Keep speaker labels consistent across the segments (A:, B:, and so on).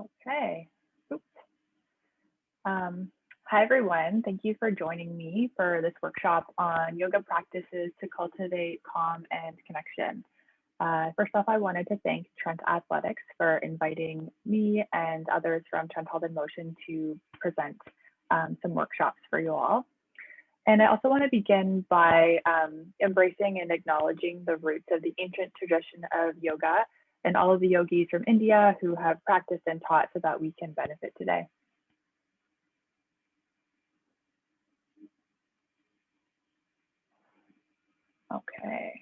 A: Okay. Oops. Hi, everyone. Thank you for joining me for this workshop on yoga practices to cultivate calm and connection. First off, I wanted to thank Trent Athletics for inviting me and others from Trent Health in Motion to present some workshops for you all. And I also want to begin by embracing and acknowledging the roots of the ancient tradition of yoga and all of the yogis from India who have practiced and taught so that we can benefit today. Okay.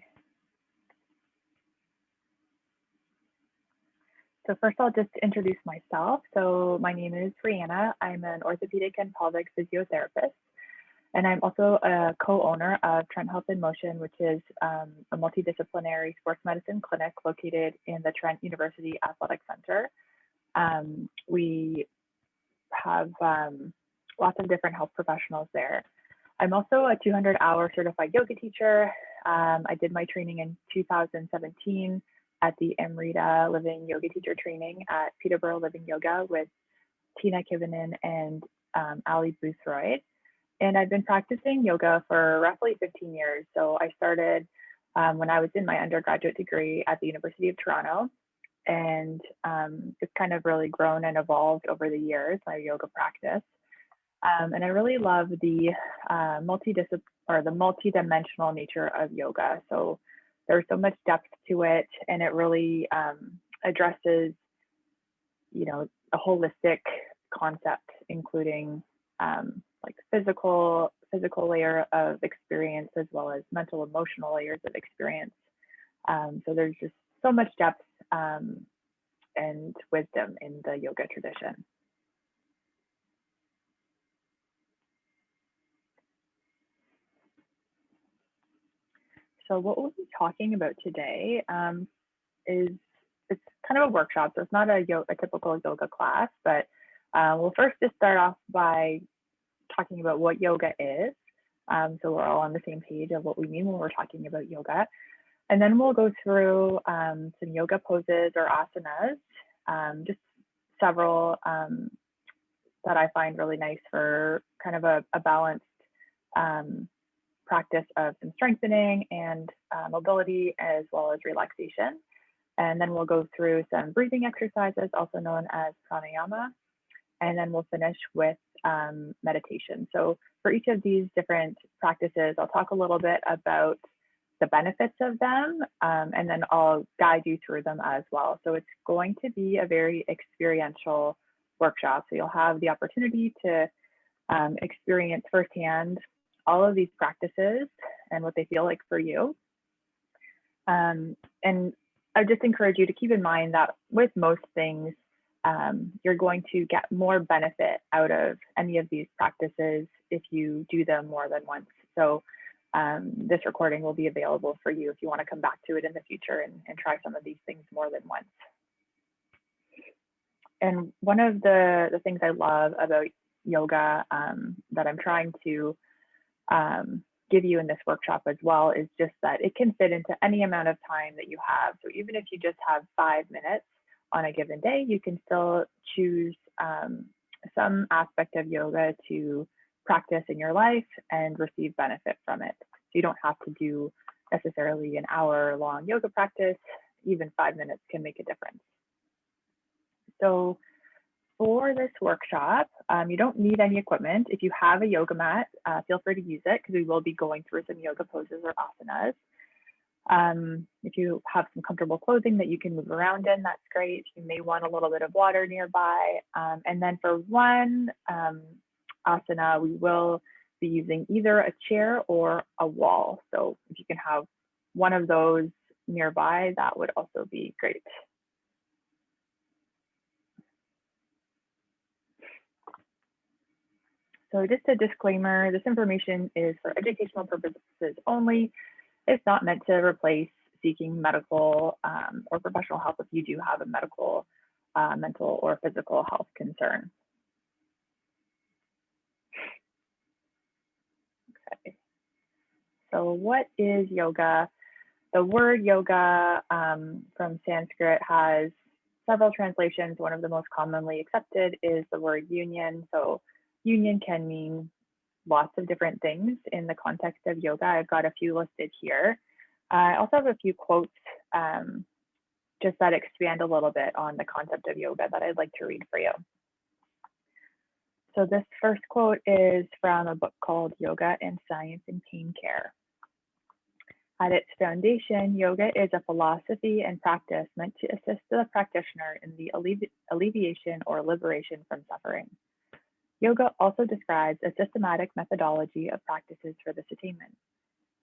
A: So first I'll just introduce myself. So my name is Reanna. I'm an orthopedic and pelvic physiotherapist. And I'm also a co-owner of Trent Health in Motion, which is a multidisciplinary sports medicine clinic located in the Trent University Athletic Center. We have lots of different health professionals there. I'm also a 200-hour certified yoga teacher. I did my training in 2017 at the Amrita Living Yoga Teacher Training at Peterborough Living Yoga with Tina Kivinen and Ali Boothroyd. And I've been practicing yoga for roughly 15 years. So I started when I was in my undergraduate degree at the University of Toronto. And it's kind of really grown and evolved over the years, my yoga practice. And I really love the multidimensional nature of yoga. So there's so much depth to it, and it really addresses, a holistic concept, including like physical layer of experience as well as mental, emotional layers of experience. So there's just so much depth and wisdom in the yoga tradition. So what we'll be talking about today is it's kind of a workshop. So it's not a typical yoga class, but we'll first just start off by talking about what yoga is. So we're all on the same page of what we mean when we're talking about yoga. And then we'll go through some yoga poses or asanas, just several that I find really nice for kind of a balanced practice of some strengthening and mobility as well as relaxation. And then we'll go through some breathing exercises, also known as pranayama. And then we'll finish with meditation. So for each of these different practices, I'll talk a little bit about the benefits of them, and then I'll guide you through them as well. So it's going to be a very experiential workshop. So you'll have the opportunity to experience firsthand all of these practices and what they feel like for you. And I just encourage you to keep in mind that with most things, you're going to get more benefit out of any of these practices if you do them more than once. So this recording will be available for you if you want to come back to it in the future and try some of these things more than once. And one of the things I love about yoga that I'm trying to give you in this workshop as well is just that it can fit into any amount of time that you have. So even if you just have 5 minutes on a given day, you can still choose some aspect of yoga to practice in your life and receive benefit from it. So you don't have to do necessarily an hour-long yoga practice. Even 5 minutes can make a difference. So for this workshop, you don't need any equipment. If you have a yoga mat, feel free to use it because we will be going through some yoga poses or asanas. If you have some comfortable clothing that you can move around in, that's great. You may want a little bit of water nearby. And then for one asana, we will be using either a chair or a wall. So if you can have one of those nearby, that would also be great. So just a disclaimer, this information is for educational purposes only. It's not meant to replace seeking medical or professional help if you do have a medical, mental, or physical health concern. Okay. So what is yoga? The word yoga from Sanskrit has several translations. One of the most commonly accepted is the word union. So union can mean lots of different things in the context of yoga. I've got a few listed here. I also have a few quotes just that expand a little bit on the concept of yoga that I'd like to read for you. So this first quote is from a book called Yoga and Science in Pain Care. At its foundation, yoga is a philosophy and practice meant to assist the practitioner in the alleviation or liberation from suffering. Yoga also describes a systematic methodology of practices for this attainment.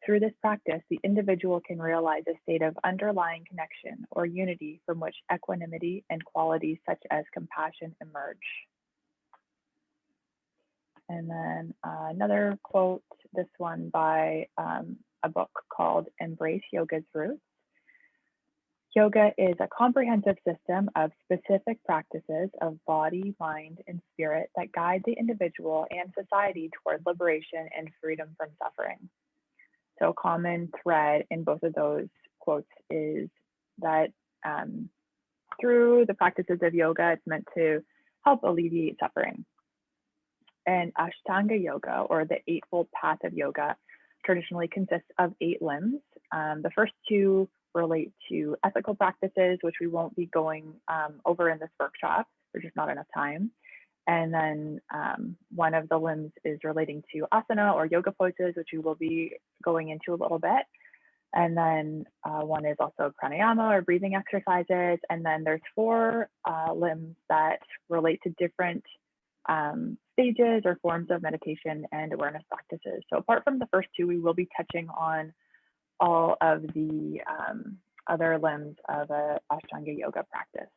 A: Through this practice, the individual can realize a state of underlying connection or unity from which equanimity and qualities such as compassion emerge. And then another quote, this one by a book called Embrace Yoga's Roots. Yoga is a comprehensive system of specific practices of body, mind, and spirit that guide the individual and society toward liberation and freedom from suffering. So a common thread in both of those quotes is that through the practices of yoga, it's meant to help alleviate suffering. And Ashtanga yoga, or the Eightfold Path of Yoga, traditionally consists of 8 limbs. The first 2 relate to ethical practices, which we won't be going over in this workshop. There's just not enough time. And then one of the limbs is relating to asana or yoga poses, which we will be going into a little bit. And then one is also pranayama or breathing exercises. And then there's 4 limbs that relate to different stages or forms of meditation and awareness practices. So apart from the first 2, we will be touching on all of the other limbs of a Ashtanga yoga practice.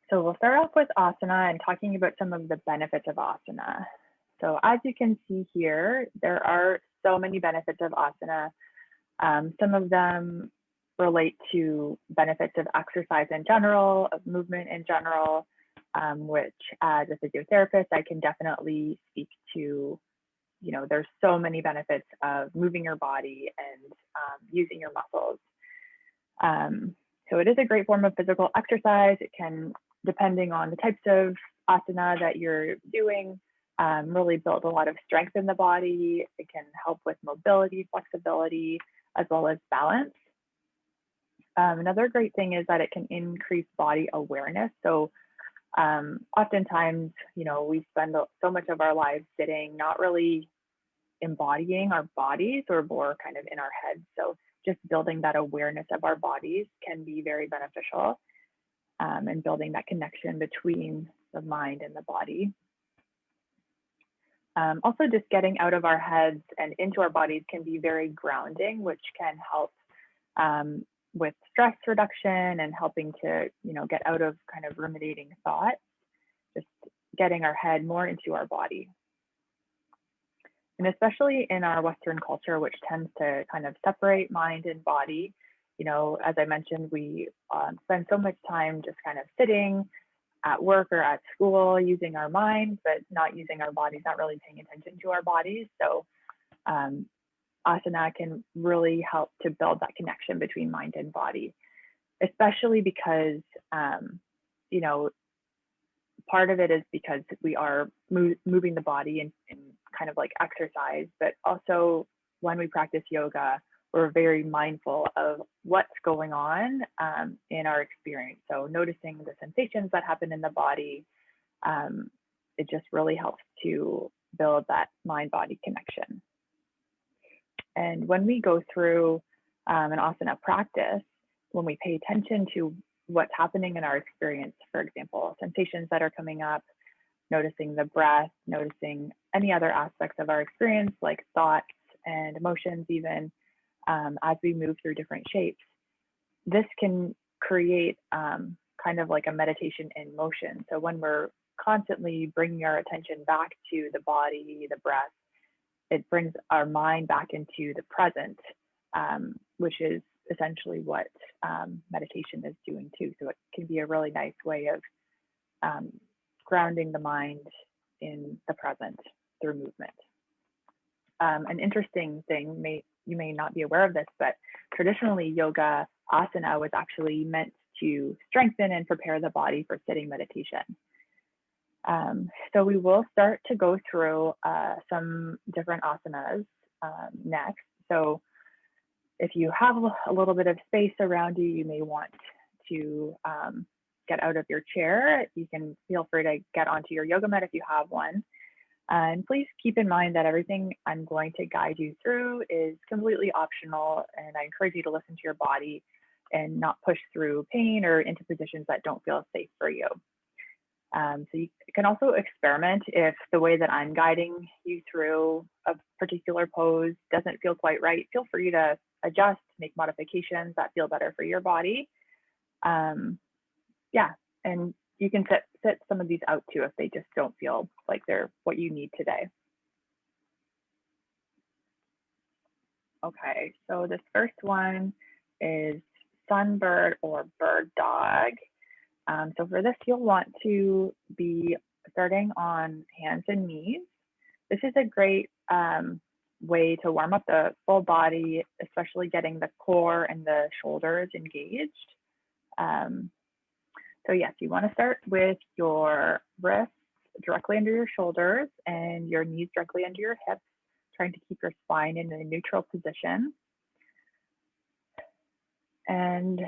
A: So we'll start off with asana and talking about some of the benefits of asana. So as you can see here, there are so many benefits of asana. Some of them relate to benefits of exercise in general, of movement in general, which as a physiotherapist, I can definitely speak to. You know, there's so many benefits of moving your body and using your muscles. So it is a great form of physical exercise. It can, depending on the types of asana that you're doing, really build a lot of strength in the body. It can help with mobility, flexibility, as well as balance. Another great thing is that it can increase body awareness. So oftentimes, you know, we spend so much of our lives sitting, not really embodying our bodies, or more kind of in our heads. So just building that awareness of our bodies can be very beneficial, and building that connection between the mind and the body. Also, just getting out of our heads and into our bodies can be very grounding, which can help with stress reduction and helping to, you know, get out of kind of ruminating thoughts, just getting our head more into our body. And especially in our Western culture, which tends to kind of separate mind and body, you know, as I mentioned, we spend so much time just kind of sitting at work or at school using our minds, but not using our bodies, not really paying attention to our bodies. So asana can really help to build that connection between mind and body, especially because, you know, part of it is because we are moving the body in kind of like exercise, but also when we practice yoga, we're very mindful of what's going on in our experience. So noticing the sensations that happen in the body, it just really helps to build that mind-body connection. And when we go through an asana practice, when we pay attention to what's happening in our experience, for example, sensations that are coming up, noticing the breath, noticing any other aspects of our experience, like thoughts and emotions even, as we move through different shapes, this can create kind of like a meditation in motion. So when we're constantly bringing our attention back to the body, the breath, it brings our mind back into the present, which is essentially what meditation is doing too. So it can be a really nice way of grounding the mind in the present through movement. an interesting thing, you may not be aware of this, but traditionally yoga asana was actually meant to strengthen and prepare the body for sitting meditation. So we will start to go through some different asanas next. So if you have a little bit of space around you, you may want to get out of your chair. You can feel free to get onto your yoga mat if you have one. And please keep in mind that everything I'm going to guide you through is completely optional, and I encourage you to listen to your body and not push through pain or into positions that don't feel safe for you. So you can also experiment if the way that I'm guiding you through a particular pose doesn't feel quite right. Feel free to adjust, make modifications that feel better for your body. Yeah, and you can sit some of these out too if they just don't feel like they're what you need today. Okay, so this first one is Sunbird or Bird Dog. So for this, you'll want to be starting on hands and knees. This is a great way to warm up the full body, especially getting the core and the shoulders engaged. So yes, you want to start with your wrists directly under your shoulders and your knees directly under your hips, trying to keep your spine in a neutral position. And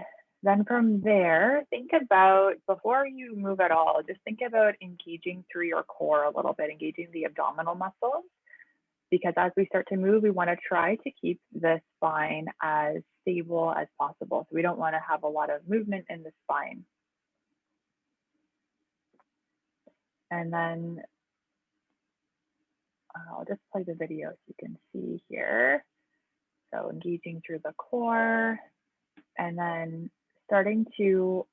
A: then from there, think about, before you move at all, just think about engaging through your core a little bit, engaging the abdominal muscles, because as we start to move, we want to try to keep the spine as stable as possible. So we don't want to have a lot of movement in the spine. And then I'll just play the video so you can see here. So engaging through the core, and then starting to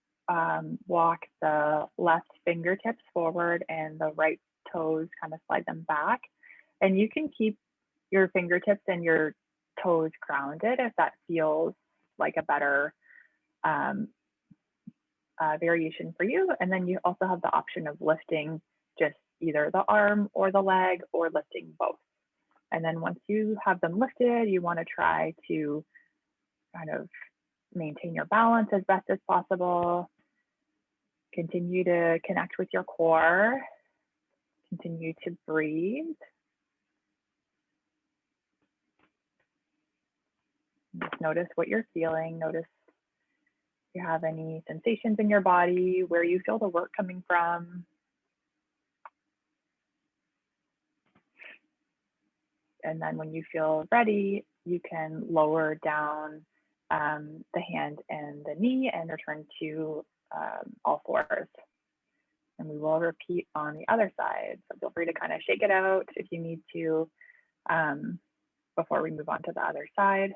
A: walk the left fingertips forward and the right toes, kind of slide them back. And you can keep your fingertips and your toes grounded if that feels like a better variation for you. And then you also have the option of lifting just either the arm or the leg, or lifting both. And then once you have them lifted, you want to try to kind of maintain your balance as best as possible. Continue to connect with your core. Continue to breathe. Just notice what you're feeling. Notice if you have any sensations in your body, where you feel the work coming from. And then when you feel ready, you can lower down the hand and the knee and return to all fours. And we will repeat on the other side. So feel free to kind of shake it out if you need to before we move on to the other side.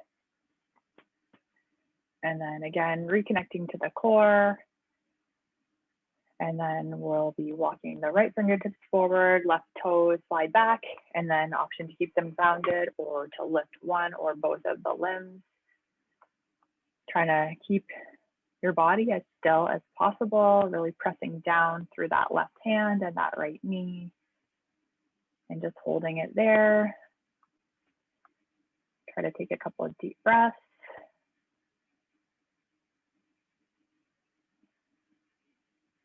A: And then again, reconnecting to the core. And then we'll be walking the right fingertips forward, left toes slide back, and then option to keep them grounded or to lift one or both of the limbs. Trying to keep your body as still as possible, really pressing down through that left hand and that right knee, and just holding it there. Try to take a couple of deep breaths.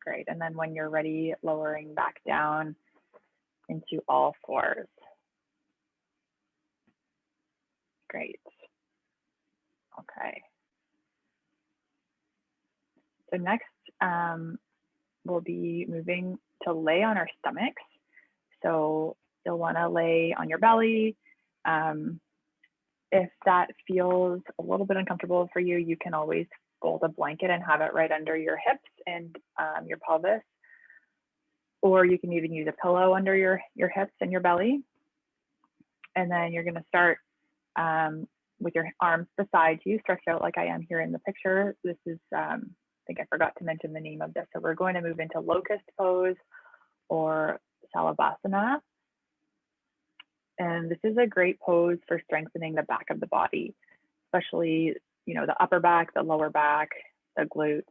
A: Great, and then when you're ready, lowering back down into all fours. Great. Okay. So next, we'll be moving to lay on our stomachs. So you'll want to lay on your belly. If that feels a little bit uncomfortable for you, you can always fold a blanket and have it right under your hips and your pelvis. Or you can even use a pillow under your hips and your belly. And then you're going to start with your arms beside you, stretched out like I am here in the picture. This is, I think I forgot to mention the name of this. So we're going to move into Locust pose or Salabasana. And this is a great pose for strengthening the back of the body, especially, you know, the upper back, the lower back, the glutes.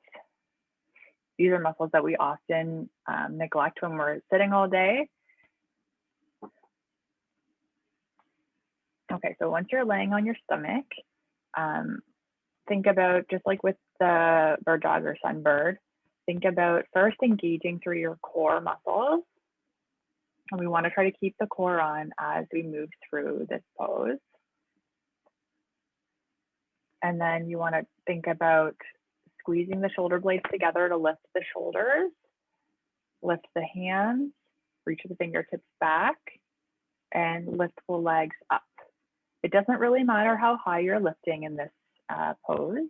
A: These are muscles that we often neglect when we're sitting all day. Okay, so once you're laying on your stomach, think about, just like with the bird dog or sunbird, think about first engaging through your core muscles. And we want to try to keep the core on as we move through this pose. And then you want to think about squeezing the shoulder blades together to lift the shoulders, lift the hands, reach the fingertips back, and lift the legs up. It doesn't really matter how high you're lifting in this pose.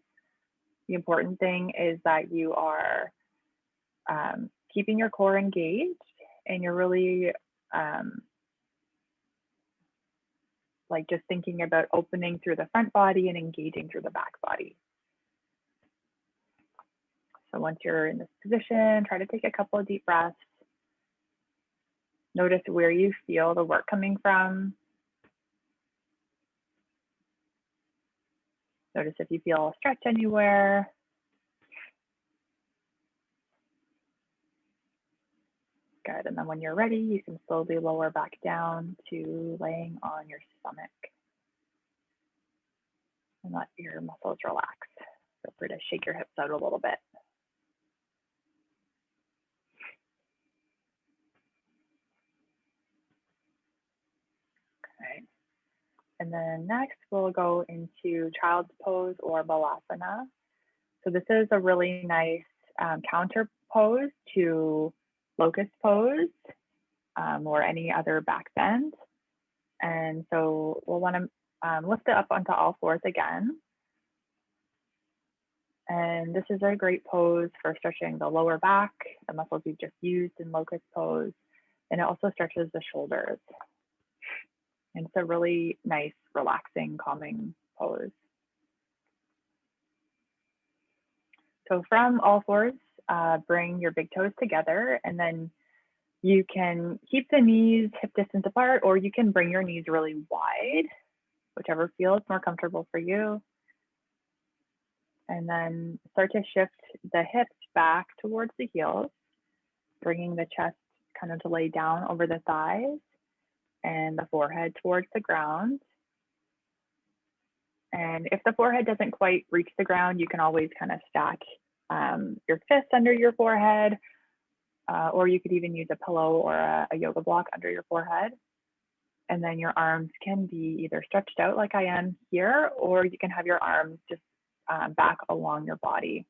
A: The important thing is that you are keeping your core engaged, and you're really like just thinking about opening through the front body and engaging through the back body. So once you're in this position, try to take a couple of deep breaths. Notice where you feel the work coming from. Notice if you feel a stretch anywhere. Good, and then when you're ready, you can slowly lower back down to laying on your stomach. And let your muscles relax. Feel free to shake your hips out a little bit. Okay. And then next we'll go into child's pose or balasana. So this is a really nice counter pose to locust pose or any other back bend. And so we'll want to lift it up onto all fours again. And this is a great pose for stretching the lower back, the muscles we've just used in locust pose. And it also stretches the shoulders. And it's a really nice, relaxing, calming pose. So from all fours, bring your big toes together, and then you can keep the knees hip distance apart, or you can bring your knees really wide, whichever feels more comfortable for you. And then start to shift the hips back towards the heels, bringing the chest kind of to lay down over the thighs and the forehead towards the ground. And if the forehead doesn't quite reach the ground, you can always kind of stack your fists under your forehead, or you could even use a pillow or a yoga block under your forehead. And then your arms can be either stretched out like I am here, or you can have your arms just back along your body,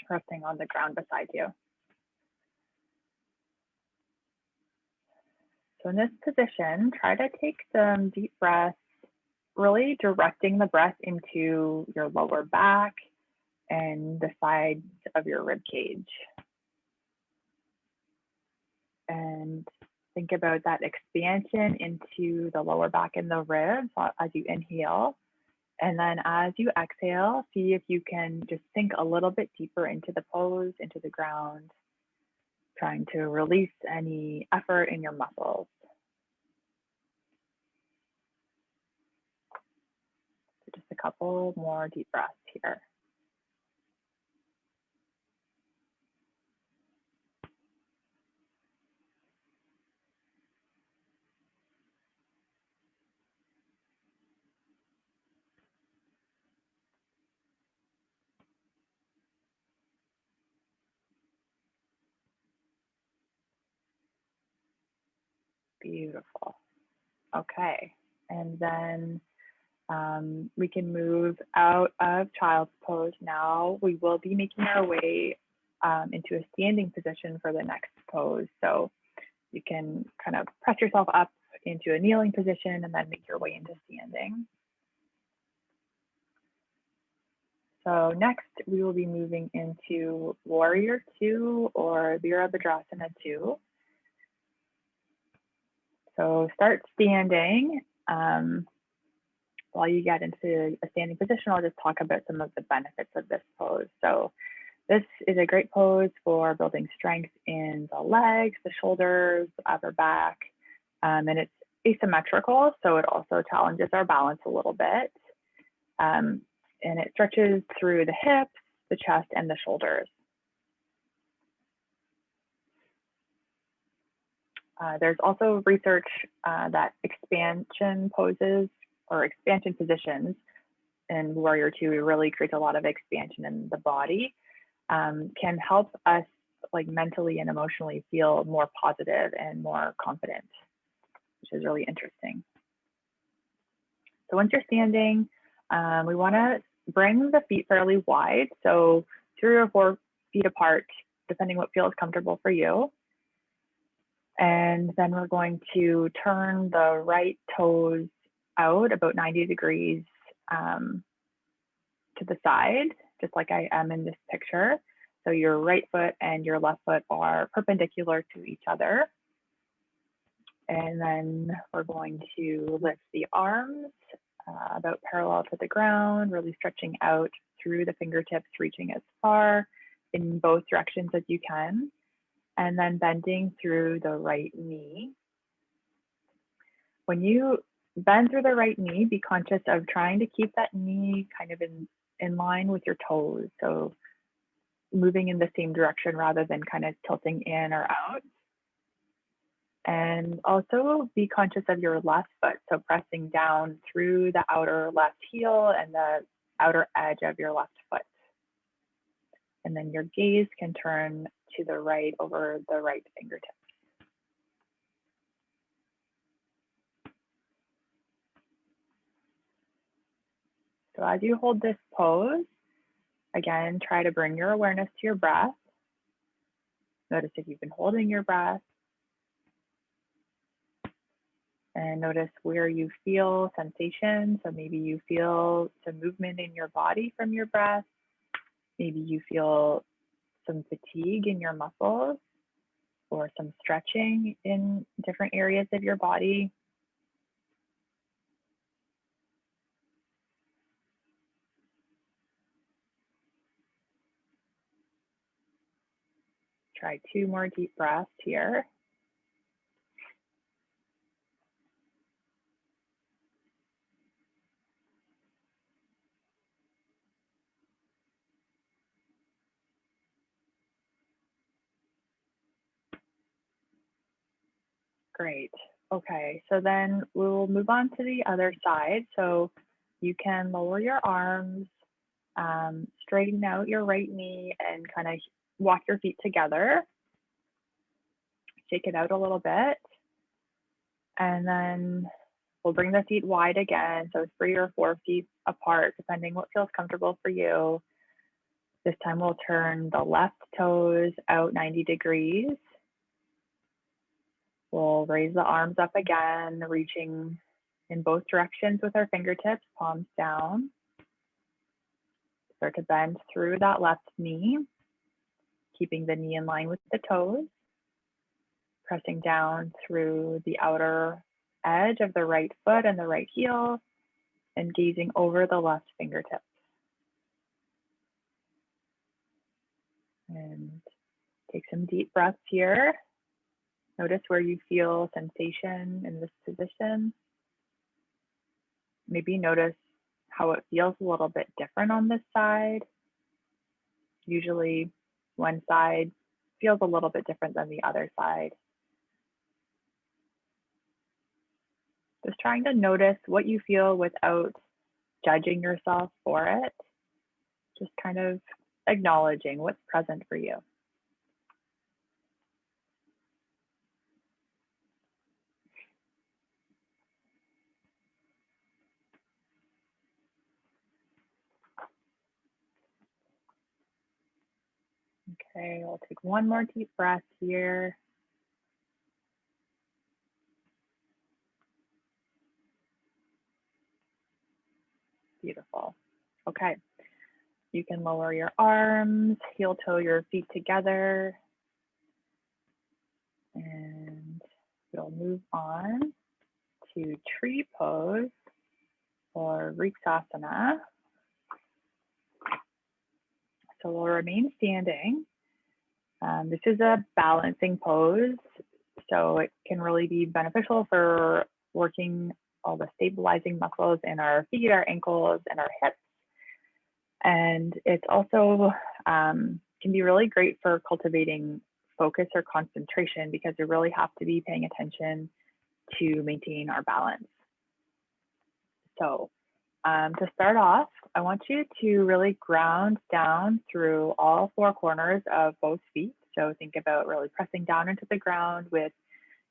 A: resting on the ground beside you. So in this position, try to take some deep breaths, really directing the breath into your lower back and the sides of your rib cage. And think about that expansion into the lower back and the ribs as you inhale. And then as you exhale, see if you can just sink a little bit deeper into the pose, into the ground, trying to release any effort in your muscles. So just a couple more deep breaths here. Beautiful. Okay, and then we can move out of child's pose now. We will be making our way into a standing position for the next pose. So you can kind of press yourself up into a kneeling position and then make your way into standing. So next we will be moving into Warrior 2 or Virabhadrasana 2. So start standing. While you get into a standing position, I'll just talk about some of the benefits of this pose. So this is a great pose for building strength in the legs, the shoulders, the upper back, and it's asymmetrical, so it also challenges our balance a little bit. And it stretches through the hips, the chest, and the shoulders. There's also research that expansion poses or expansion positions, and Warrior Two really creates a lot of expansion in the body, can help us like mentally and emotionally feel more positive and more confident, which is really interesting. So once you're standing, we want to bring the feet fairly wide, so 3 or 4 feet apart, depending what feels comfortable for you. And then we're going to turn the right toes out about 90 degrees to the side, just like I am in this picture. So your right foot and your left foot are perpendicular to each other. And then we're going to lift the arms about parallel to the ground, really stretching out through the fingertips, reaching as far in both directions as you can, and then bending through the right knee. When you bend through the right knee, be conscious of trying to keep that knee kind of in line with your toes. So moving in the same direction rather than kind of tilting in or out. And also be conscious of your left foot. So pressing down through the outer left heel and the outer edge of your left foot. And then your gaze can turn to the right over the right fingertips. So as you hold this pose, again, try to bring your awareness to your breath. Notice if you've been holding your breath. And notice where you feel sensation. So maybe you feel some movement in your body from your breath. Maybe you feel some fatigue in your muscles or some stretching in different areas of your body. Try 2 more deep breaths here. Great. Okay, so then we'll move on to the other side. So you can lower your arms, straighten out your right knee, and kind of walk your feet together. Shake it out a little bit. And then we'll bring the feet wide again. So 3 or 4 feet apart, depending what feels comfortable for you. This time we'll turn the left toes out 90 degrees. We'll raise the arms up again, reaching in both directions with our fingertips, palms down. Start to bend through that left knee, keeping the knee in line with the toes. Pressing down through the outer edge of the right foot and the right heel, and gazing over the left fingertips. And take some deep breaths here. Notice where you feel sensation in this position. Maybe notice how it feels a little bit different on this side. Usually one side feels a little bit different than the other side. Just trying to notice what you feel without judging yourself for it. Just kind of acknowledging what's present for you. Okay, we'll take one more deep breath here. Beautiful. Okay, you can lower your arms, heel toe your feet together, and we'll move on to tree pose or Asana. So we'll remain standing. This is a balancing pose, so it can really be beneficial for working all the stabilizing muscles in our feet, our ankles, and our hips. And it's also can be really great for cultivating focus or concentration because we really have to be paying attention to maintain our balance. So to start off, I want you to really ground down through all four corners of both feet. So think about really pressing down into the ground with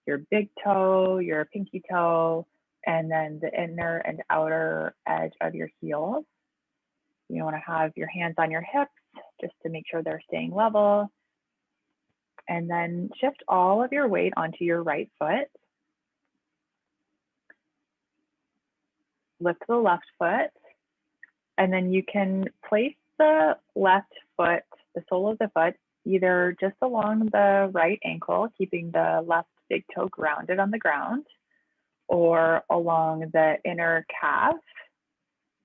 A: your big toe, your pinky toe, and then the inner and outer edge of your heels. You want to have your hands on your hips just to make sure they're staying level. And then shift all of your weight onto your right foot. Lift the left foot. And then you can place the left foot, the sole of the foot, either just along the right ankle, keeping the left big toe grounded on the ground, or along the inner calf,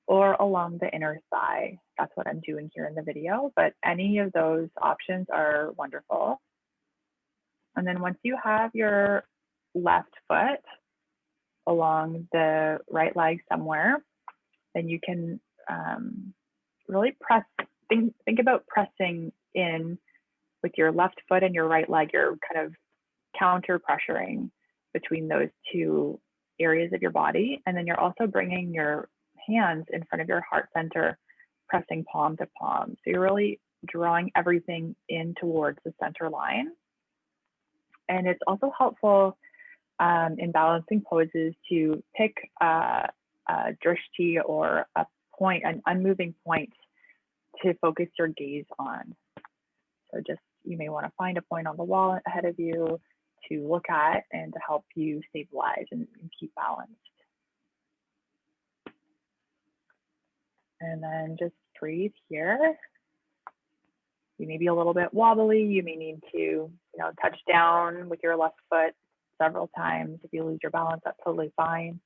A: or along the inner thigh. That's what I'm doing here in the video, but any of those options are wonderful. And then once you have your left foot along the right leg somewhere, then you can really press, think about pressing in with your left foot and your right leg. You're kind of counter pressuring between those two areas of your body. And then you're also bringing your hands in front of your heart center, pressing palm to palm. So you're really drawing everything in towards the center line. And it's also helpful in balancing poses to pick a drishti or a point, an unmoving point to focus your gaze on. So just, you may want to find a point on the wall ahead of you to look at and to help you stabilize and keep balanced. And then just breathe here. You may be a little bit wobbly. You may need to, touch down with your left foot several times. If you lose your balance, that's totally fine.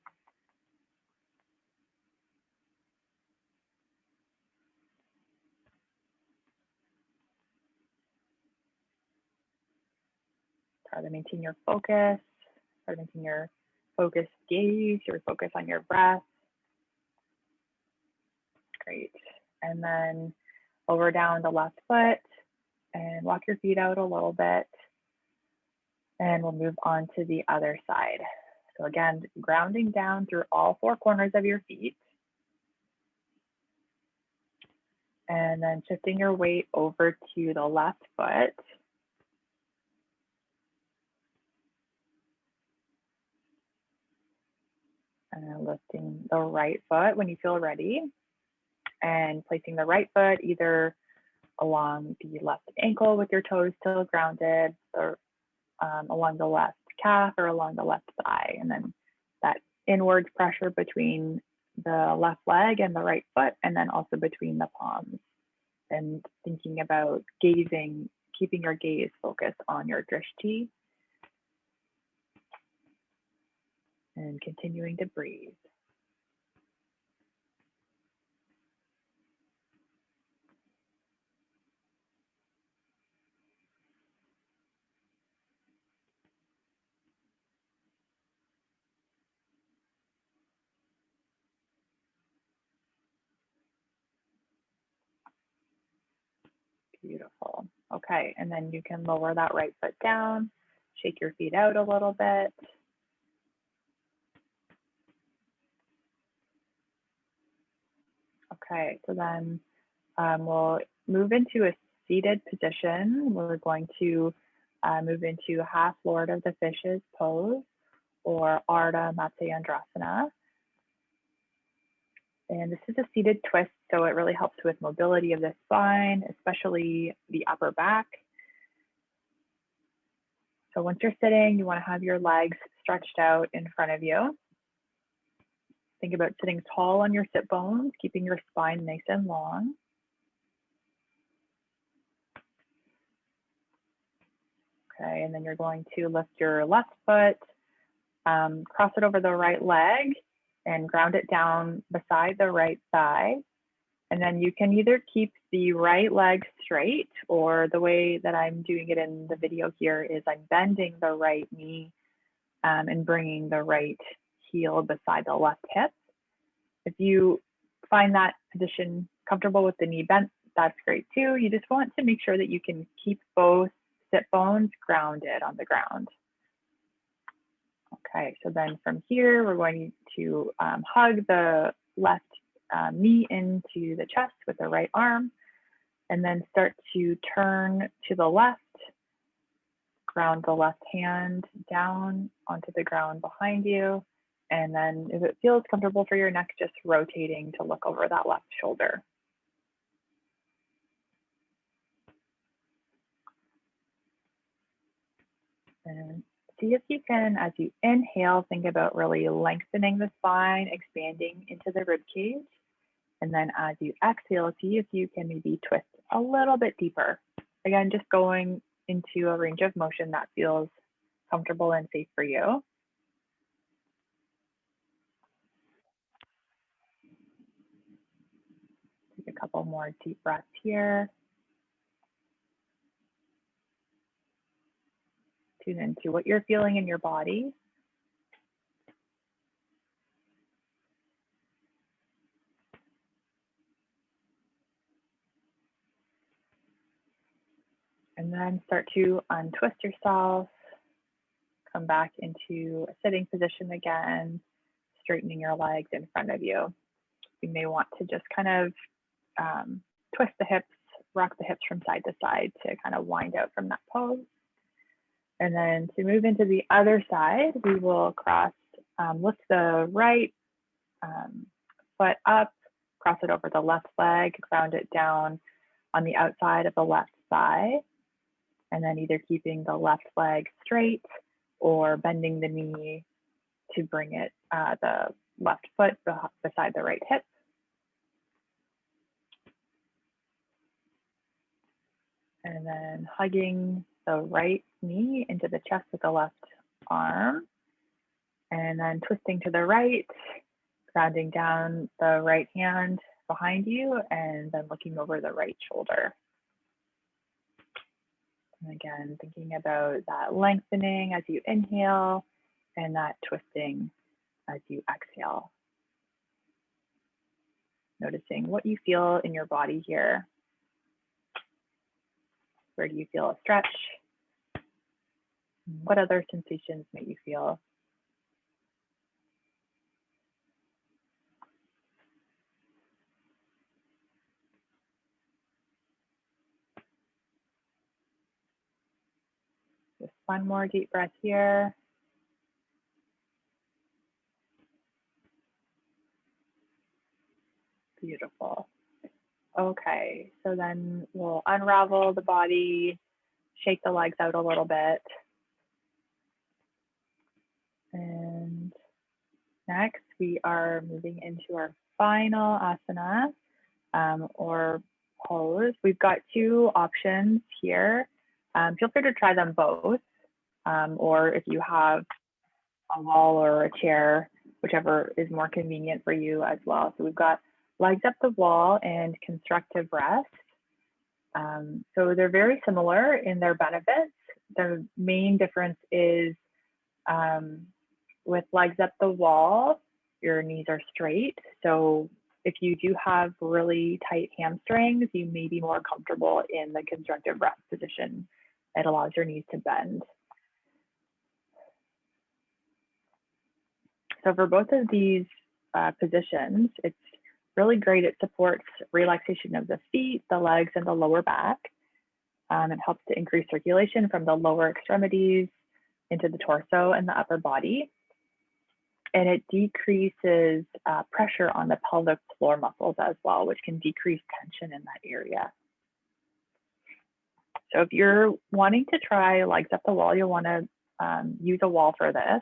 A: Try to maintain your focus, try to maintain your focused gaze, your focus on your breath. Great. And then lower down the left foot and walk your feet out a little bit. And we'll move on to the other side. So again, grounding down through all four corners of your feet. And then shifting your weight over to the left foot. And then lifting the right foot when you feel ready. And placing the right foot either along the left ankle with your toes still grounded, or along the left calf or along the left thigh. And then that inwards pressure between the left leg and the right foot, and then also between the palms. And thinking about gazing, keeping your gaze focused on your drishti. And continuing to breathe. Beautiful. Okay, and then you can lower that right foot down, shake your feet out a little bit. Okay, so then we'll move into a seated position. We're going to move into half Lord of the Fishes pose, or Ardha Matsyendrasana. And this is a seated twist, so it really helps with mobility of the spine, especially the upper back. So once you're sitting, you want to have your legs stretched out in front of you. Think about sitting tall on your sit bones, keeping your spine nice and long. Okay, and then you're going to lift your left foot, cross it over the right leg, and ground it down beside the right thigh. And then you can either keep the right leg straight, or the way that I'm doing it in the video here is I'm bending the right knee and bringing the right heel beside the left hip. If you find that position comfortable with the knee bent, that's great too. You just want to make sure that you can keep both sit bones grounded on the ground. Okay, so then from here, we're going to hug the left knee into the chest with the right arm, and then start to turn to the left, ground the left hand down onto the ground behind you. And then if it feels comfortable for your neck, just rotating to look over that left shoulder. And see if you can, as you inhale, think about really lengthening the spine, expanding into the rib cage. And then as you exhale, see if you can maybe twist a little bit deeper. Again, just going into a range of motion that feels comfortable and safe for you. Take a couple more deep breaths here. Tune into what you're feeling in your body. And then start to untwist yourself. Come back into a sitting position again, straightening your legs in front of you. You may want to just kind of twist the hips, rock the hips from side to side to kind of wind out from that pose. And then to move into the other side, we will cross, lift the right foot up, cross it over the left leg, ground it down on the outside of the left thigh, and then either keeping the left leg straight or bending the knee to bring it the left foot beside the right hip. And then hugging the right knee into the chest with the left arm. And then twisting to the right, grounding down the right hand behind you, and then looking over the right shoulder. And again, thinking about that lengthening as you inhale and that twisting as you exhale. Noticing what you feel in your body here. Where do you feel a stretch? What other sensations may you feel? Just one more deep breath here. Beautiful. Okay, so then we'll unravel the body, shake the legs out a little bit. And next, we are moving into our final asana or pose. We've got two options here. Feel free to try them both, or if you have a wall or a chair, whichever is more convenient for you as well. So we've got legs up the wall and constructive rest. So they're very similar in their benefits. The main difference is with legs up the wall, your knees are straight. So if you do have really tight hamstrings, you may be more comfortable in the constructive rest position. It allows your knees to bend. So for both of these positions, it's really great. It supports relaxation of the feet, the legs, and the lower back. It helps to increase circulation from the lower extremities into the torso and the upper body. And it decreases pressure on the pelvic floor muscles as well, which can decrease tension in that area. So if you're wanting to try legs up the wall, you'll want to use a wall for this.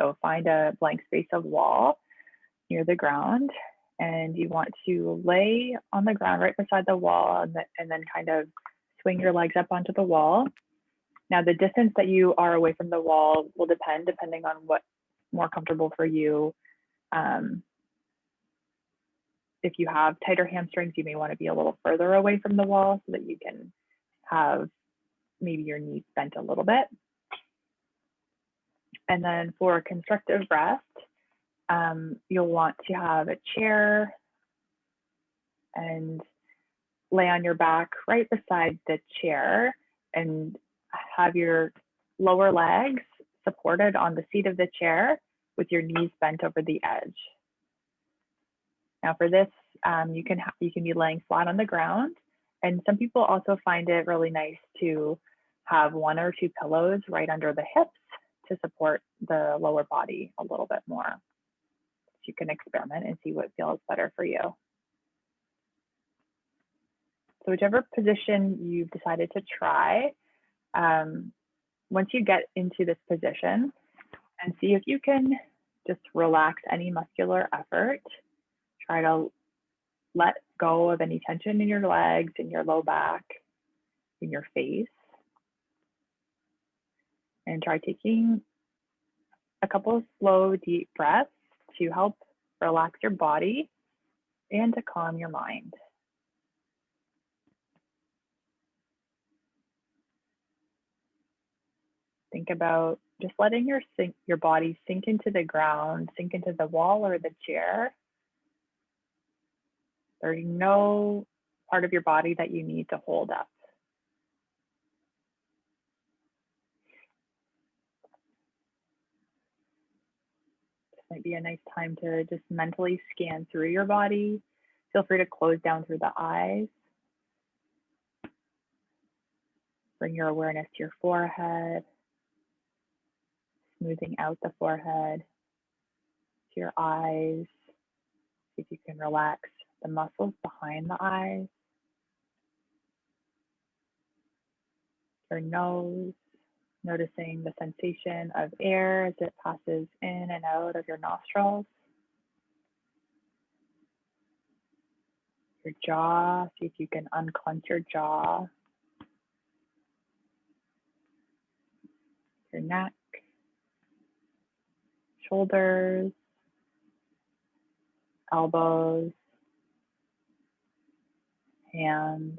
A: So find a blank space of wall near the ground, and you want to lay on the ground right beside the wall and then kind of swing your legs up onto the wall. Now, the distance that you are away from the wall will depending on what's more comfortable for you. If you have tighter hamstrings, you may want to be a little further away from the wall so that you can have maybe your knees bent a little bit. And then for constructive rest, you'll want to have a chair and lay on your back right beside the chair and have your lower legs supported on the seat of the chair with your knees bent over the edge. Now for this, you can be laying flat on the ground, and some people also find it really nice to have 1 or 2 pillows right under the hips to support the lower body a little bit more. So you can experiment and see what feels better for you. So whichever position you've decided to try, once you get into this position, and see if you can just relax any muscular effort. Try to let go of any tension in your legs, in your low back, in your face. And try taking a couple of slow, deep breaths to help relax your body and to calm your mind. Think about just letting your body sink into the ground, sink into the wall or the chair. There's no part of your body that you need to hold up. This might be a nice time to just mentally scan through your body. Feel free to close down through the eyes. Bring your awareness to your forehead, smoothing out the forehead, to your eyes. See if you can relax the muscles behind the eyes. Your nose, noticing the sensation of air as it passes in and out of your nostrils. Your jaw, see if you can unclench your jaw. Your neck, shoulders, elbows, hands.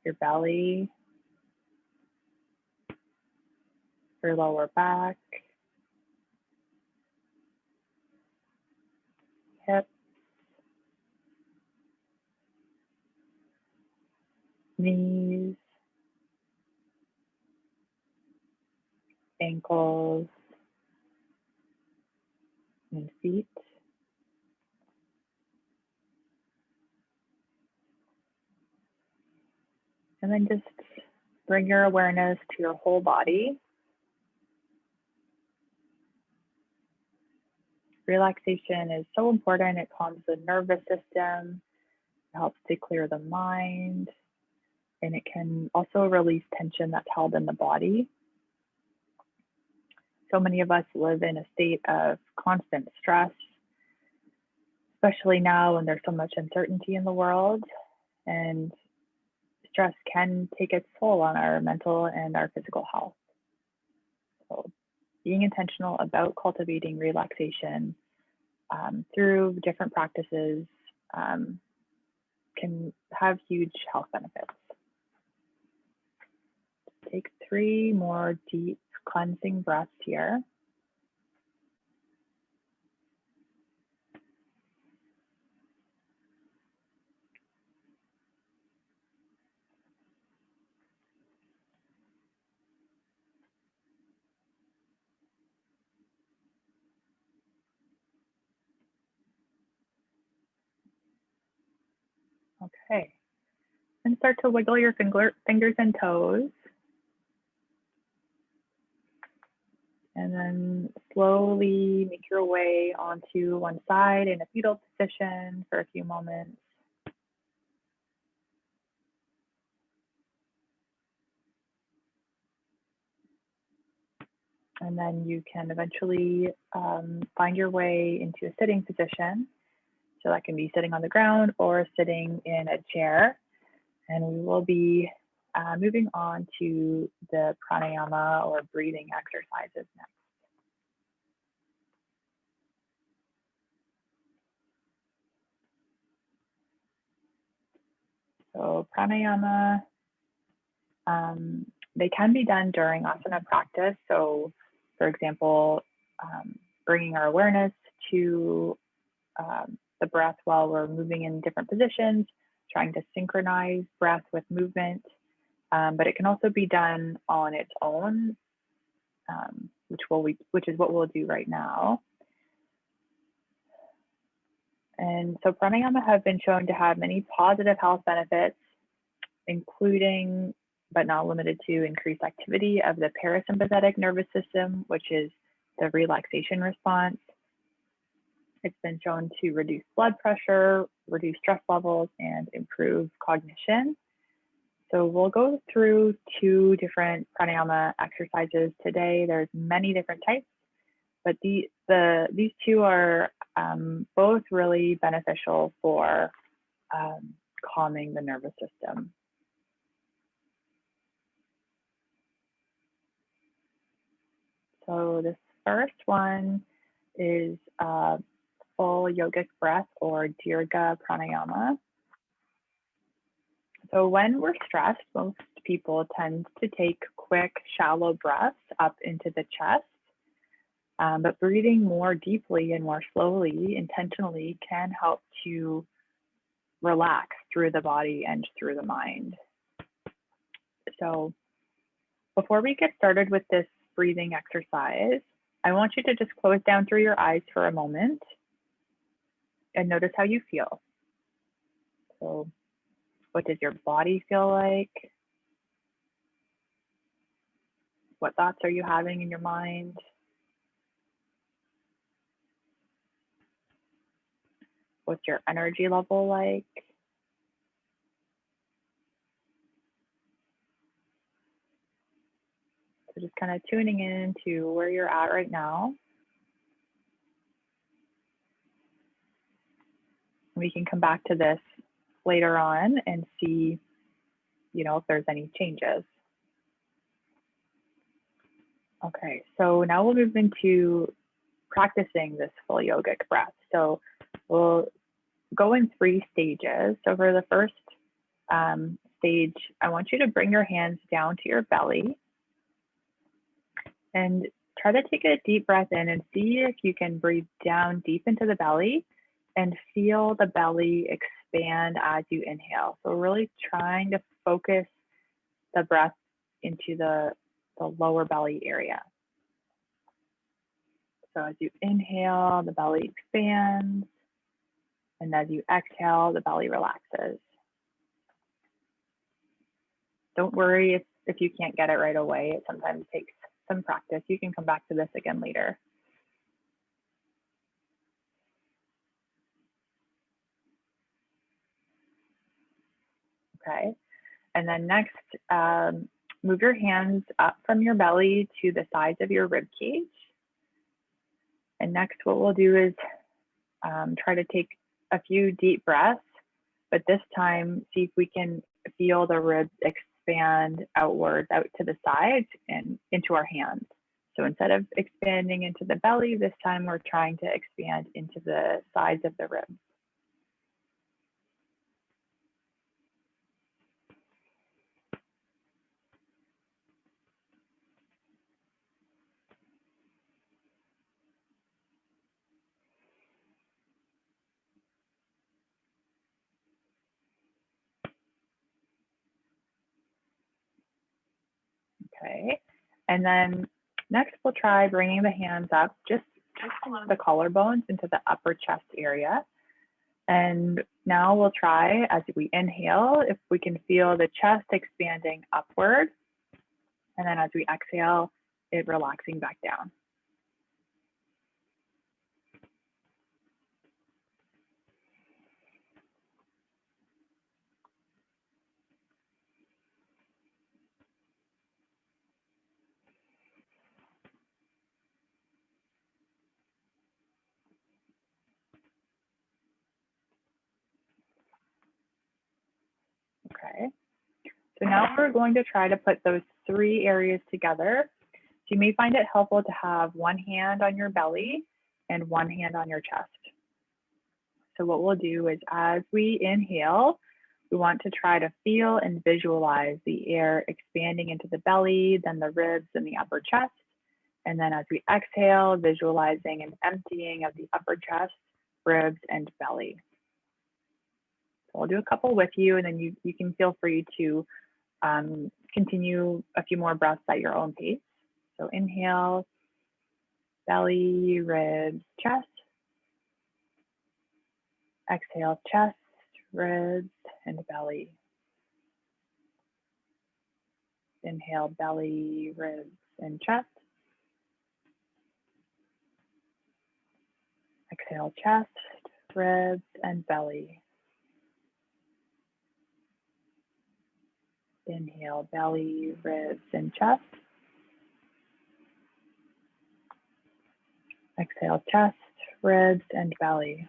A: Your belly, your lower back, hips, knees, ankles, and feet. And then just bring your awareness to your whole body. Relaxation is so important. It calms the nervous system, it helps to clear the mind, and it can also release tension that's held in the body. So many of us live in a state of constant stress, especially now when there's so much uncertainty in the world, and stress can take its toll on our mental and our physical health. So being intentional about cultivating relaxation through different practices can have huge health benefits. Take 3 more deep cleansing breaths here. Okay, and start to wiggle your fingers and toes. And then slowly make your way onto one side in a fetal position for a few moments. And then you can eventually find your way into a sitting position. So that can be sitting on the ground or sitting in a chair. And we will be moving on to the pranayama or breathing exercises next. So pranayama, they can be done during asana practice. So for example, bringing our awareness to the breath while we're moving in different positions trying to synchronize breath with movement, but it can also be done on its own, which is what we'll do right now. And so pranayama have been shown to have many positive health benefits, including, but not limited to, increased activity of the parasympathetic nervous system, which is the relaxation response. It's been shown to reduce blood pressure, reduce stress levels, and improve cognition. So we'll go through 2 different pranayama exercises today. There's many different types, but these 2 are both really beneficial for calming the nervous system. So this first one is full yogic breath, or Dirga pranayama. So when we're stressed, most people tend to take quick, shallow breaths up into the chest. But breathing more deeply and more slowly, intentionally, can help to relax through the body and through the mind. So before we get started with this breathing exercise, I want you to just close down through your eyes for a moment and notice how you feel. So what does your body feel like? What thoughts are you having in your mind? What's your energy level like? So just kind of tuning in to where you're at right now. We can come back to this later on and see, if there's any changes. Okay, so now we'll move into practicing this full yogic breath. So we'll go in 3 stages. So for the first stage, I want you to bring your hands down to your belly and try to take a deep breath in and see if you can breathe down deep into the belly and feel the belly expand as you inhale. So really trying to focus the breath into the lower belly area. So as you inhale, the belly expands, and as you exhale, the belly relaxes. Don't worry if you can't get it right away. It sometimes takes some practice. You can come back to this again later. Okay, and then next, move your hands up from your belly to the sides of your rib cage. And next, what we'll do is try to take a few deep breaths, but this time see if we can feel the ribs expand outwards, out to the sides and into our hands. So instead of expanding into the belly, this time we're trying to expand into the sides of the ribs. Okay, and then next we'll try bringing the hands up just along the collarbones into the upper chest area. And now we'll try, as we inhale, if we can feel the chest expanding upward, and then as we exhale, it relaxing back down. Okay, so now we're going to try to put those 3 areas together. So you may find it helpful to have one hand on your belly and one hand on your chest. So what we'll do is as we inhale, we want to try to feel and visualize the air expanding into the belly, then the ribs and the upper chest. And then as we exhale, visualizing an emptying of the upper chest, ribs, and belly. So I'll do a couple with you, and then you can feel free to continue a few more breaths at your own pace. So inhale, belly, ribs, chest. Exhale, chest, ribs, and belly. Inhale, belly, ribs, and chest. Exhale, chest, ribs, and belly. Inhale, belly, ribs, and chest. Exhale, chest, ribs, and belly.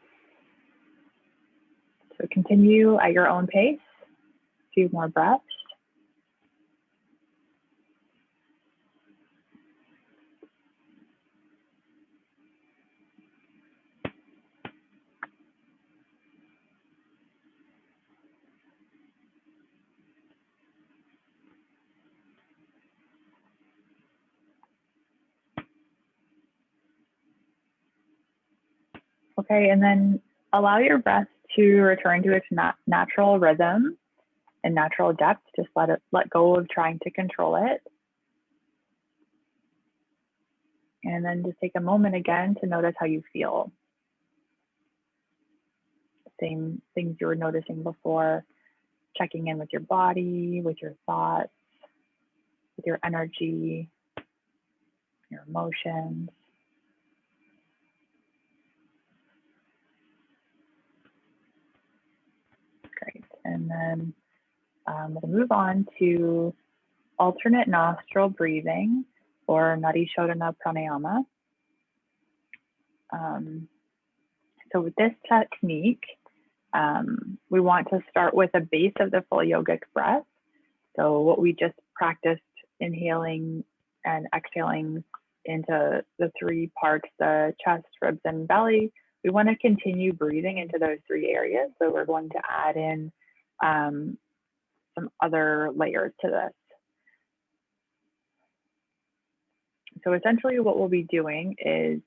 A: So continue at your own pace. A few more breaths. Okay, and then allow your breath to return to its natural rhythm and natural depth. Just let go of trying to control it. And then just take a moment again to notice how you feel. Same things you were noticing before, checking in with your body, with your thoughts, with your energy, your emotions. Great. And then we'll move on to alternate nostril breathing, or Nadi Shodhana Pranayama. So with this technique, we want to start with a base of the full yogic breath. So what we just practiced, inhaling and exhaling into the three parts, the chest, ribs, and belly, we want to continue breathing into those three areas. So we're going to add in some other layers to this. So essentially what we'll be doing is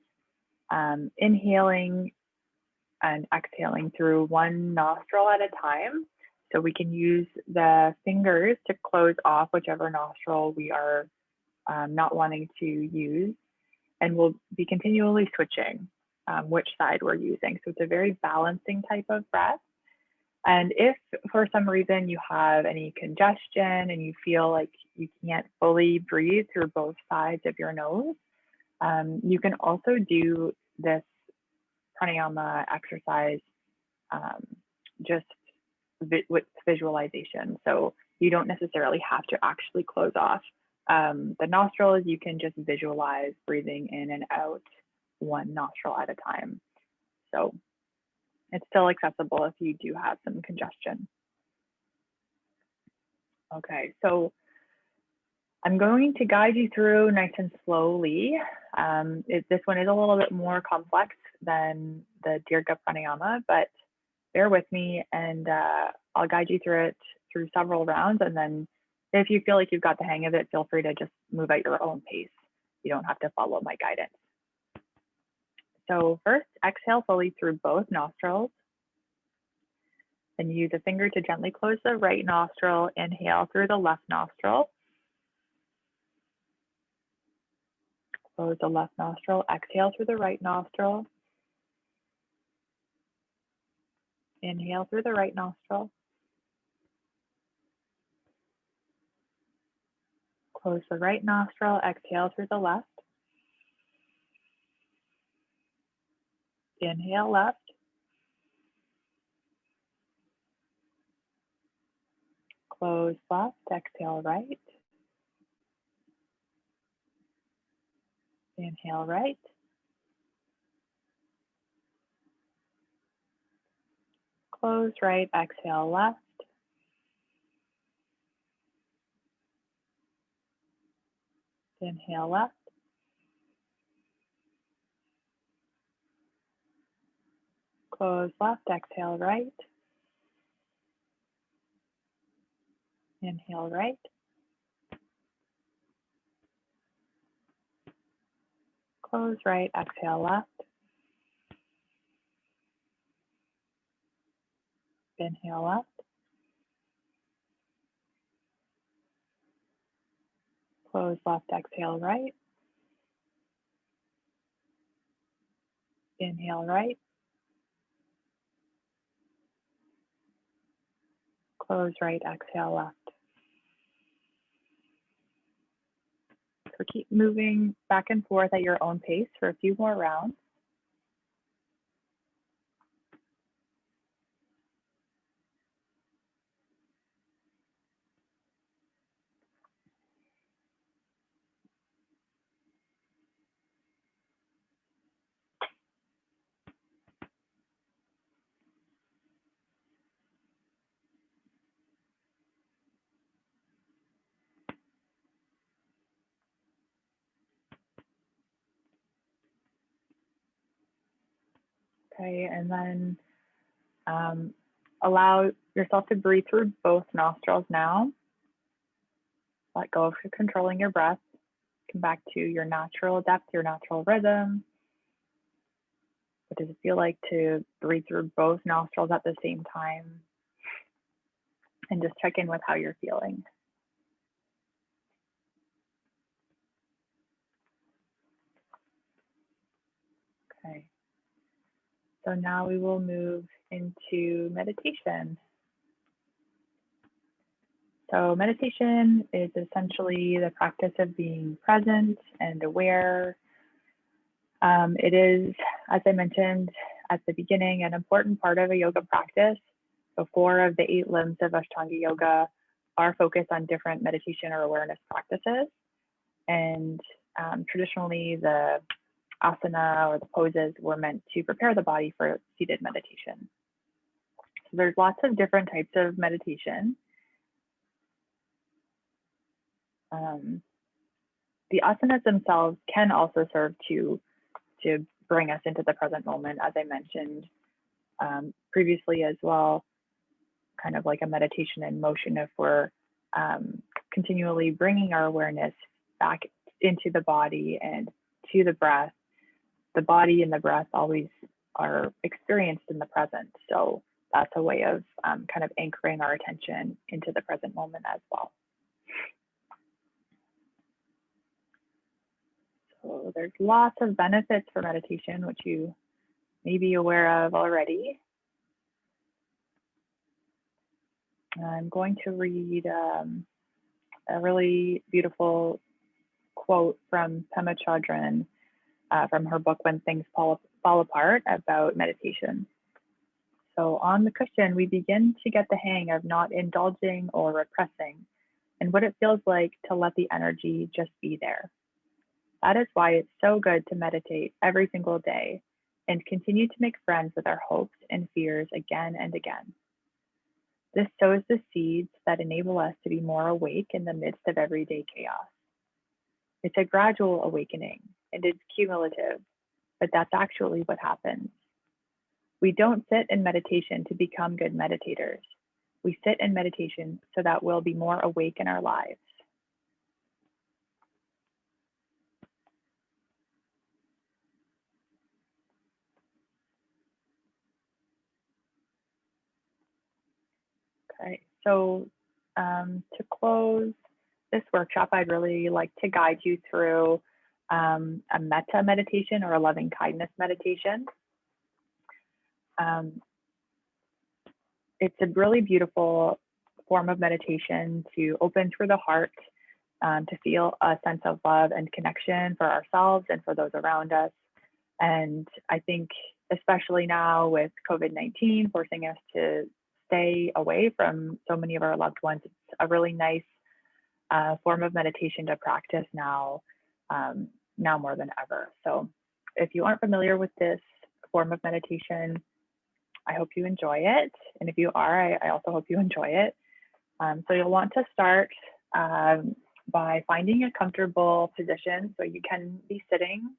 A: inhaling and exhaling through one nostril at a time. So we can use the fingers to close off whichever nostril we are not wanting to use. And we'll be continually switching which side we're using. So it's a very balancing type of breath. And if for some reason you have any congestion and you feel like you can't fully breathe through both sides of your nose, you can also do this pranayama exercise just with visualization. So you don't necessarily have to actually close off the nostrils. You can just visualize breathing in and out one nostril at a time. So it's still accessible if you do have some congestion. Okay, so I'm going to guide you through nice and slowly. This one is a little bit more complex than the Dirga Pranayama, but bear with me and I'll guide you through it through several rounds. And then if you feel like you've got the hang of it, feel free to just move at your own pace. You don't have to follow my guidance. So first, exhale fully through both nostrils. Then use a finger to gently close the right nostril. Inhale through the left nostril. Close the left nostril. Exhale through the right nostril. Inhale through the right nostril. Close the right nostril. Exhale through the left. Inhale left. Close left. Exhale right. Inhale right. Close right. Exhale left. Inhale left. Close left. Exhale right. Inhale right. Close right. Exhale left. Inhale left. Close left, exhale right. Inhale right. Close right, exhale left. So keep moving back and forth at your own pace for a few more rounds. Okay, and then allow yourself to breathe through both nostrils now. Let go of controlling your breath. Come back to your natural depth, your natural rhythm. What does it feel like to breathe through both nostrils at the same time? And just check in with how you're feeling. Okay. So now we will move into meditation. So meditation is essentially the practice of being present and aware. It is, as I mentioned at the beginning, an important part of a yoga practice. So 4 of the 8 limbs of Ashtanga yoga are focused on different meditation or awareness practices. And traditionally, the asana or the poses were meant to prepare the body for seated meditation. So there's lots of different types of meditation. The asanas themselves can also serve to bring us into the present moment, as I mentioned previously as well, kind of like a meditation in motion. If we're continually bringing our awareness back into the body and to the breath, the body and the breath always are experienced in the present. So that's a way of kind of anchoring our attention into the present moment as well. So there's lots of benefits for meditation, which you may be aware of already. I'm going to read a really beautiful quote from Pema Chodron from her book, When Things Fall Apart, about meditation. So on the cushion, we begin to get the hang of not indulging or repressing and what it feels like to let the energy just be there. That is why it's so good to meditate every single day and continue to make friends with our hopes and fears again and again. This sows the seeds that enable us to be more awake in the midst of everyday chaos. It's a gradual awakening and it's cumulative, but that's actually what happens. We don't sit in meditation to become good meditators. We sit in meditation so that we'll be more awake in our lives. Okay, so to close this workshop, I'd really like to guide you through a metta meditation or a loving kindness meditation. It's a really beautiful form of meditation to open through the heart, to feel a sense of love and connection for ourselves and for those around us. And I think especially now with COVID-19 forcing us to stay away from so many of our loved ones, it's a really nice form of meditation to practice now, now more than ever. So if you aren't familiar with this form of meditation, I hope you enjoy it. And if you are, I also hope you enjoy it. So you'll want to start by finding a comfortable position. So you can be sitting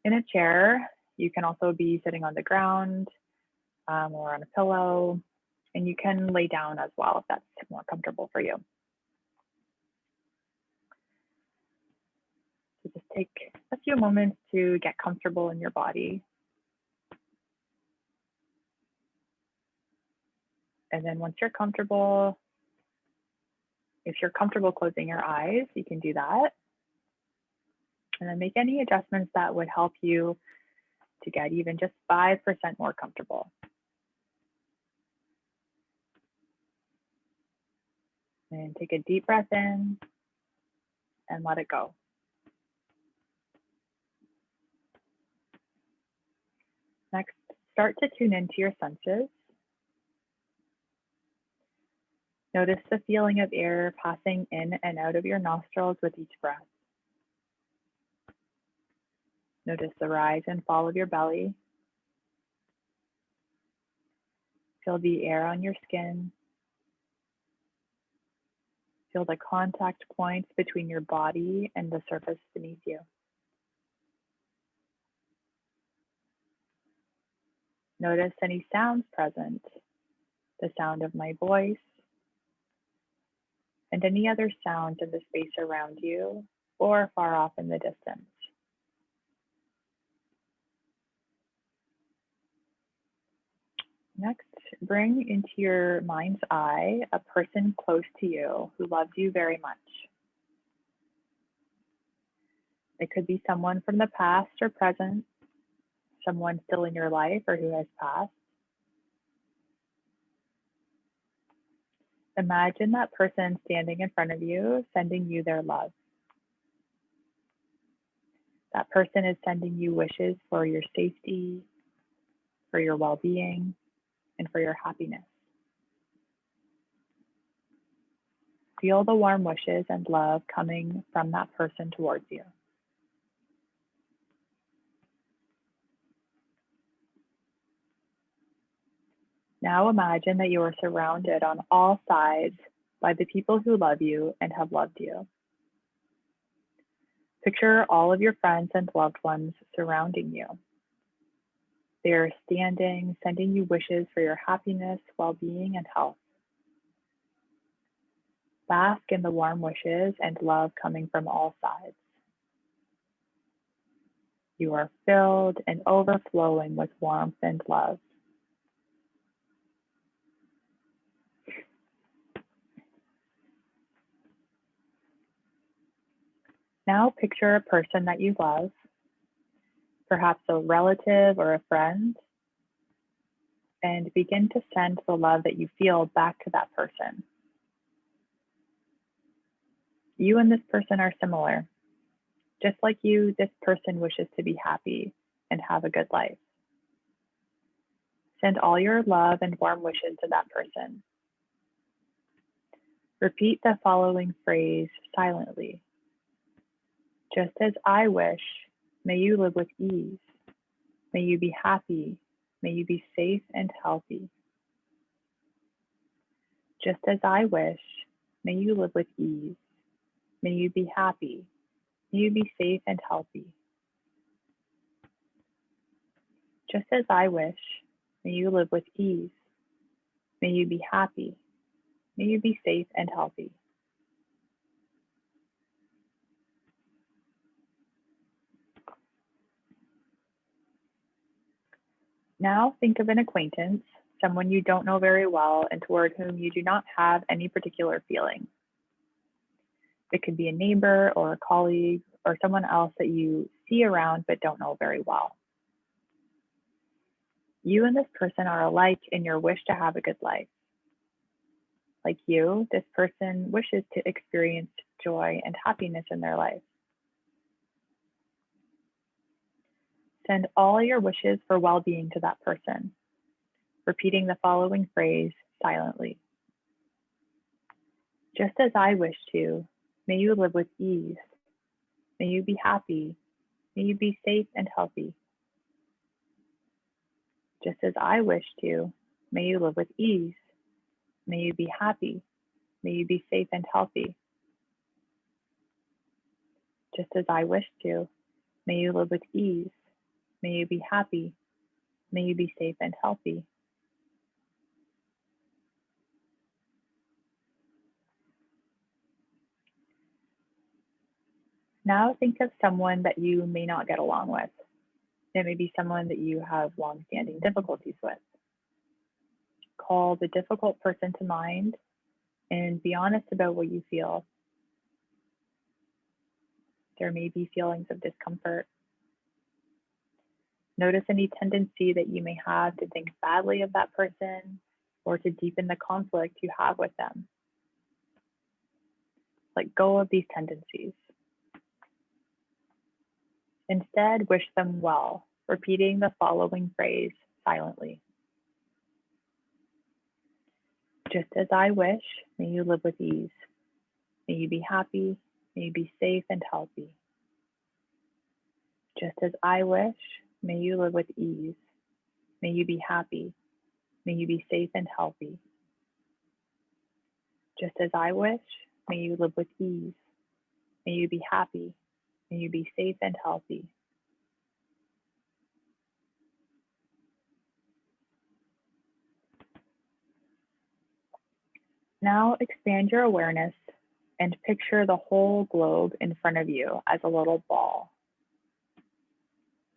A: in a chair. You can also be sitting on the ground or on a pillow. And you can lay down as well if that's more comfortable for you. So just take a few moments to get comfortable in your body. And then once you're comfortable, if you're comfortable closing your eyes, you can do that. And then make any adjustments that would help you to get even just 5% more comfortable. And take a deep breath in and let it go. Next, start to tune into your senses. Notice the feeling of air passing in and out of your nostrils with each breath. Notice the rise and fall of your belly. Feel the air on your skin. Feel the contact points between your body and the surface beneath you. Notice any sounds present, the sound of my voice, and any other sounds in the space around you or far off in the distance. Next, bring into your mind's eye a person close to you who loves you very much. It could be someone from the past or present, someone still in your life or who has passed. Imagine that person standing in front of you, sending you their love. That person is sending you wishes for your safety, for your well-being, and for your happiness. Feel the warm wishes and love coming from that person towards you. Now imagine that you are surrounded on all sides by the people who love you and have loved you. Picture all of your friends and loved ones surrounding you. They are standing, sending you wishes for your happiness, well-being, and health. Bask in the warm wishes and love coming from all sides. You are filled and overflowing with warmth and love. Now picture a person that you love, perhaps a relative or a friend, and begin to send the love that you feel back to that person. You and this person are similar. Just like you, this person wishes to be happy and have a good life. Send all your love and warm wishes to that person. Repeat the following phrase silently. Just as I wish, may you live with ease. May you be happy. May you be safe and healthy. Just as I wish, may you live with ease. May you be happy. May you be safe and healthy. Just as I wish, may you live with ease. May you be happy. May you be safe and healthy. Now think of an acquaintance, someone you don't know very well and toward whom you do not have any particular feeling. It could be a neighbor or a colleague or someone else that you see around but don't know very well. You and this person are alike in your wish to have a good life. Like you, this person wishes to experience joy and happiness in their life. Send all your wishes for well-being to that person, repeating the following phrase silently. Just as I wish to, may you live with ease. May you be happy. May you be safe and healthy. Just as I wish to, may you live with ease. May you be happy. May you be safe and healthy. Just as I wish to, may you live with ease. May you be happy. May you be safe and healthy. Now think of someone that you may not get along with. It may be someone that you have long-standing difficulties with. call the difficult person to mind and be honest about what you feel. There may be feelings of discomfort. Notice any tendency that you may have to think badly of that person or to deepen the conflict you have with them. Let go of these tendencies. Instead, wish them well, repeating the following phrase silently. Just as I wish, may you live with ease. May you be happy. May you be safe and healthy. Just as I wish, may you live with ease. May you be happy. May you be safe and healthy. Just as I wish, may you live with ease. May you be happy. May you be safe and healthy. Now expand your awareness and picture the whole globe in front of you as a little ball.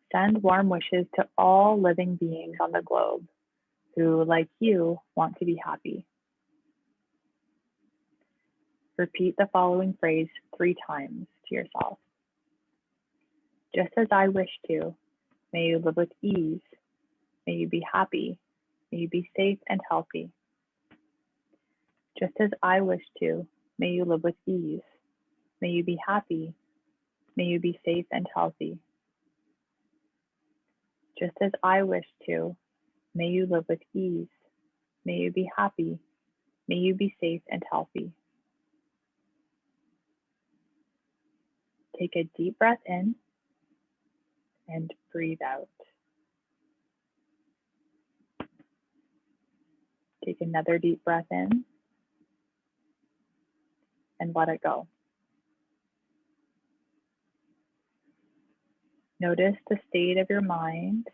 A: Send warm wishes to all living beings on the globe who, like you, want to be happy. Repeat the following phrase 3 times to yourself. Just as I wish to, may you live with ease. May you be happy. May you be safe and healthy. Just as I wish to, may you live with ease. May you be happy. May you be safe and healthy. Just as I wish to, may you live with ease. May you be happy. May you be safe and healthy. Take a deep breath in and breathe out. Take another deep breath in and let it go. Notice the state of your mind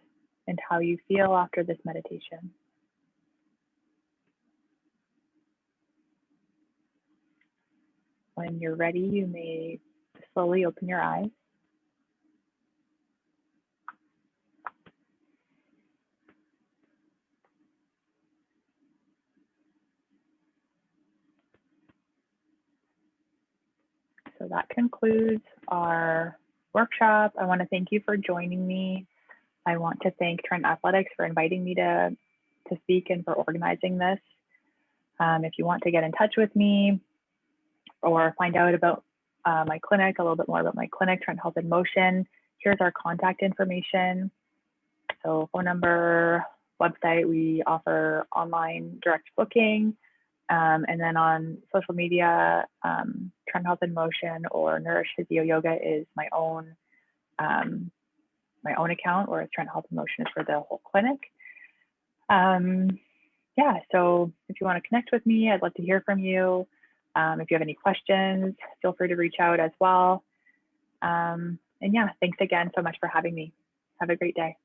A: and how you feel after this meditation. When you're ready, you may slowly open your eyes. So that concludes our workshop. I want to thank you for joining me. I want to thank Trent Athletics for inviting me to speak and for organizing this. If you want to get in touch with me or find out about my clinic, a little bit more about my clinic, Trent Health in Motion, here's our contact information. So phone number, website, we offer online direct booking. And then on social media, Trent Health in Motion or Nourish Physio Yoga is my own account, whereas Trent Health in Motion is for the whole clinic. Yeah, so if you want to connect with me, I'd love to hear from you. If you have any questions, feel free to reach out as well. And yeah, thanks again so much for having me. Have a great day.